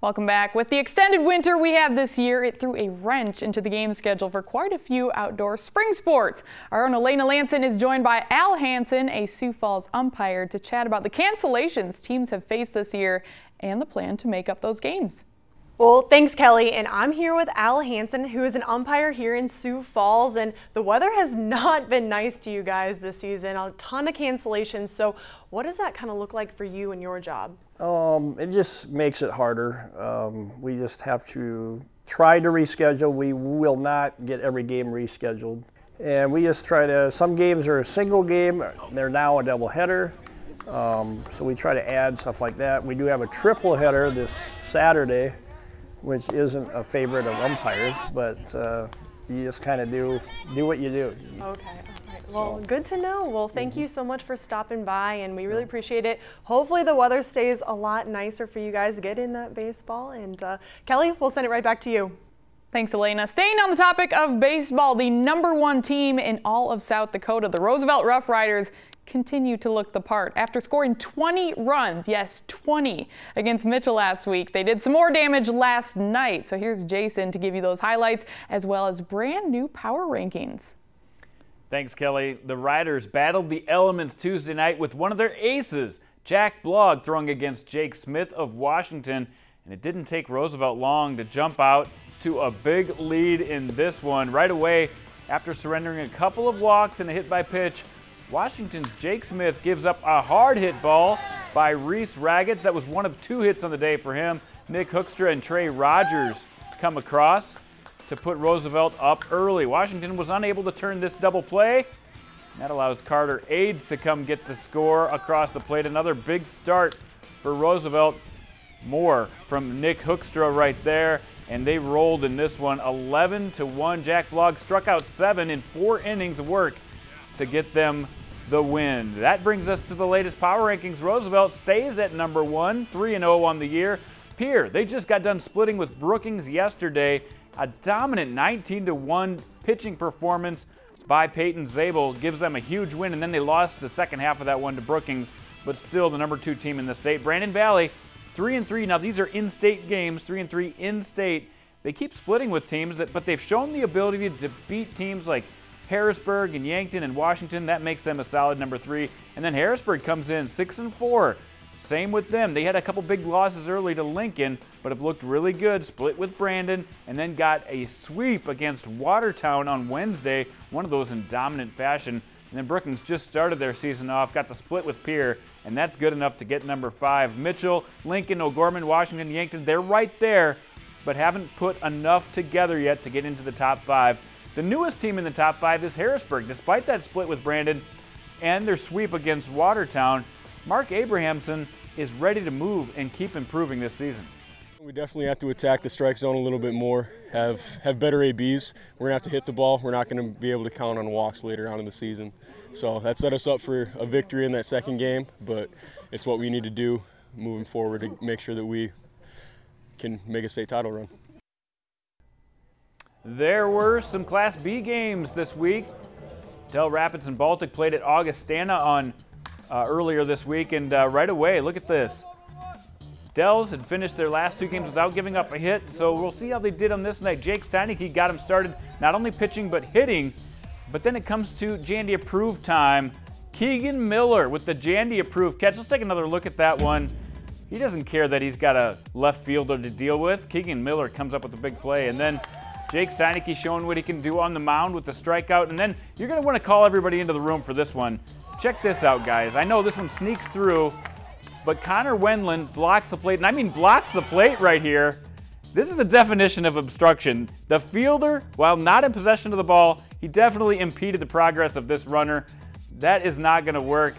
Welcome back. With the extended winter we had this year, it threw a wrench into the game schedule for quite a few outdoor spring sports. Our own Elena Lanson is joined by Al Hansen, a Sioux Falls umpire, to chat about the cancellations teams have faced this year and the plan to make up those games. Well, thanks, Kelly. And I'm here with Al Hansen, who is an umpire here in Sioux Falls. And the weather has not been nice to you guys this season. A ton of cancellations. So what does that kind of look like for you and your job? It just makes it harder. We just have to try to reschedule. We will not get every game rescheduled. And we just try to, some games are a single game. They're now a double header. So we try to add stuff like that. We do have a triple header this Saturday, which isn't a favorite of umpires, but you just kind of do what you do. Okay, all right. Well, good to know. Well, thank you so much for stopping by, and we really appreciate it. Hopefully the weather stays a lot nicer for you guys to get in that baseball. And Kelly, we'll send it right back to you. Thanks, Elena. Staying on the topic of baseball, the #1 team in all of South Dakota, the Roosevelt Rough Riders, continue to look the part. After scoring 20 runs, yes, 20, against Mitchell last week, they did some more damage last night. So here's Jason to give you those highlights as well as brand new power rankings. Thanks, Kelly. The Riders battled the elements Tuesday night with one of their aces, Jack Blogg, throwing against Jake Smith of Washington. And it didn't take Roosevelt long to jump out to a big lead in this one. Right away, after surrendering a couple of walks and a hit by pitch, Washington's Jake Smith gives up a hard hit ball by Reese Raggets. That was one of 2 hits on the day for him. Nick Hoekstra and Trey Rogers come across to put Roosevelt up early. Washington was unable to turn this double play. That allows Carter Aids to come get the score across the plate. Another big start for Roosevelt. More from Nick Hoekstra right there. And they rolled in this one 11-1. Jack Blogg struck out 7 in 4 innings of work to get them the win. That brings us to the latest power rankings. Roosevelt stays at #1, 3-0 on the year. Pierre, they just got done splitting with Brookings yesterday. A dominant 19-1 pitching performance by Peyton Zabel gives them a huge win, and then they lost the second half of that one to Brookings, but still the #2 team in the state. Brandon Valley, 3-3. Now these are in-state games, 3-3 in-state. They keep splitting with teams, but they've shown the ability to beat teams like Harrisburg and Yankton and Washington. That makes them a solid #3. And then Harrisburg comes in 6-4. Same with them. They had a couple big losses early to Lincoln, but have looked really good. Split with Brandon and then got a sweep against Watertown on Wednesday. One of those in dominant fashion. And then Brookings just started their season off, got the split with Pierre, and that's good enough to get #5. Mitchell, Lincoln, O'Gorman, Washington, Yankton, they're right there, but haven't put enough together yet to get into the top 5. The newest team in the top 5 is Harrisburg. Despite that split with Brandon and their sweep against Watertown, Mark Abrahamson is ready to move and keep improving this season. We definitely have to attack the strike zone a little bit more, have better ABs. We're going to have to hit the ball. We're not going to be able to count on walks later on in the season. So that set us up for a victory in that second game, but it's what we need to do moving forward to make sure that we can make a state title run. There were some Class B games this week. Dell Rapids and Baltic played at Augustana on earlier this week, and right away, look at this. Dells had finished their last 2 games without giving up a hit, so we'll see how they did on this night. Jake Steineke got him started, not only pitching but hitting, but then it comes to Jandy approved time. Keegan Miller with the Jandy approved catch. Let's take another look at that one. He doesn't care that he's got a left fielder to deal with. Keegan Miller comes up with a big play, and then Jake Steineke showing what he can do on the mound with the strikeout. And then you're going to want to call everybody into the room for this one. Check this out, guys. I know this one sneaks through, but Connor Wendland blocks the plate. And I mean blocks the plate right here. This is the definition of obstruction. The fielder, while not in possession of the ball, he definitely impeded the progress of this runner. That is not going to work.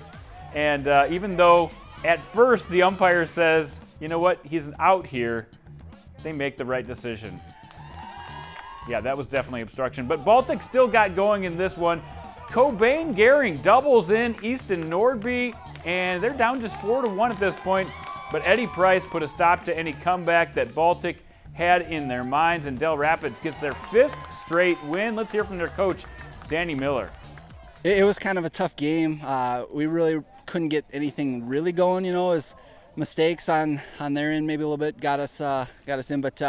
And even though at first the umpire says, you know what, he's an out here, they make the right decision. Yeah, that was definitely obstruction. But Baltic still got going in this one. Cobain Gehring doubles in Easton Nordby, and they're down just 4-1 at this point. But Eddie Price put a stop to any comeback that Baltic had in their minds, and Dell Rapids gets their 5th straight win. Let's hear from their coach, Danny Miller. It was kind of a tough game. We really couldn't get anything really going, you know, as mistakes on their end, maybe a little bit, got us in. But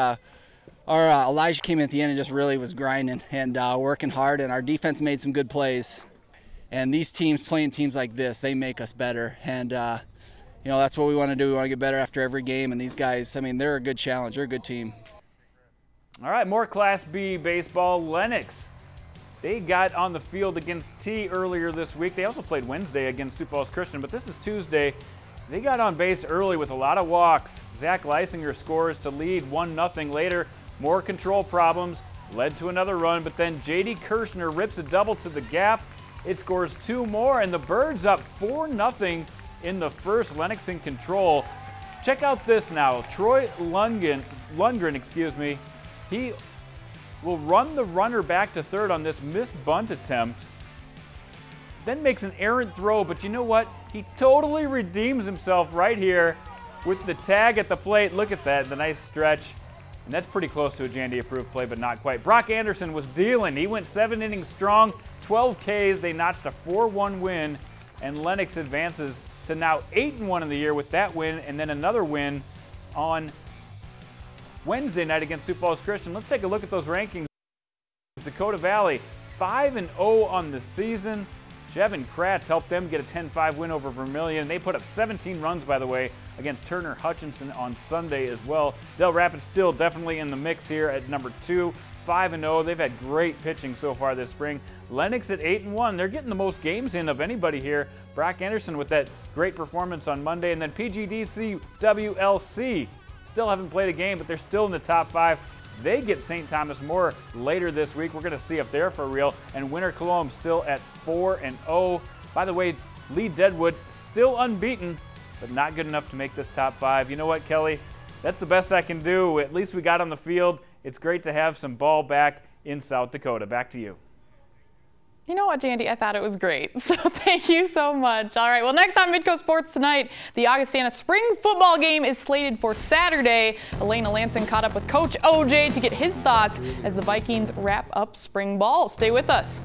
our Elijah came in at the end and just really was grinding and working hard, and our defense made some good plays. And these teams, playing teams like this, they make us better. And you know, that's what we want to do. We want to get better after every game. And these guys, I mean, they're a good challenge. They're a good team. All right, more Class B baseball. Lennox, they got on the field against T earlier this week. They also played Wednesday against Sioux Falls Christian, but this is Tuesday. They got on base early with a lot of walks. Zach Leisinger scores to lead 1-0 later. More control problems led to another run, but then J.D. Kirshner rips a double to the gap. It scores 2 more, and the Birds up 4-0 in the first. Lennox in control. Check out this now. Troy Lundgren, he will run the runner back to third on this missed bunt attempt, then makes an errant throw, but you know what? He totally redeems himself right here with the tag at the plate. Look at that, the nice stretch. And that's pretty close to a Jandy-approved play, but not quite. Brock Anderson was dealing. He went 7 innings strong, 12 Ks. They notched a 4-1 win, and Lennox advances to now 8-1 in the year with that win, and then another win on Wednesday night against Sioux Falls Christian. Let's take a look at those rankings. Dakota Valley, 5-0 on the season. Jevin Kratz helped them get a 10-5 win over Vermilion. They put up 17 runs, by the way, against Turner Hutchinson on Sunday as well. Dell Rapids still definitely in the mix here at number 2, 5-0. They've had great pitching so far this spring. Lennox at 8-1. They're getting the most games in of anybody here. Brock Anderson with that great performance on Monday. And then PGDC WLC still haven't played a game, but they're still in the top 5. They get St. Thomas More later this week. We're going to see if they're for real. And Winter Cologne still at 4-0. By the way, Lee Deadwood still unbeaten, but not good enough to make this top 5. You know what, Kelly? That's the best I can do. At least we got on the field. It's great to have some ball back in South Dakota. Back to you. You know what, Jandy? I thought it was great. So thank you so much. All right, well, next on Midco Sports tonight, the Augustana spring football game is slated for Saturday. Elena Lansing caught up with Coach OJ to get his thoughts as the Vikings wrap up spring ball. Stay with us.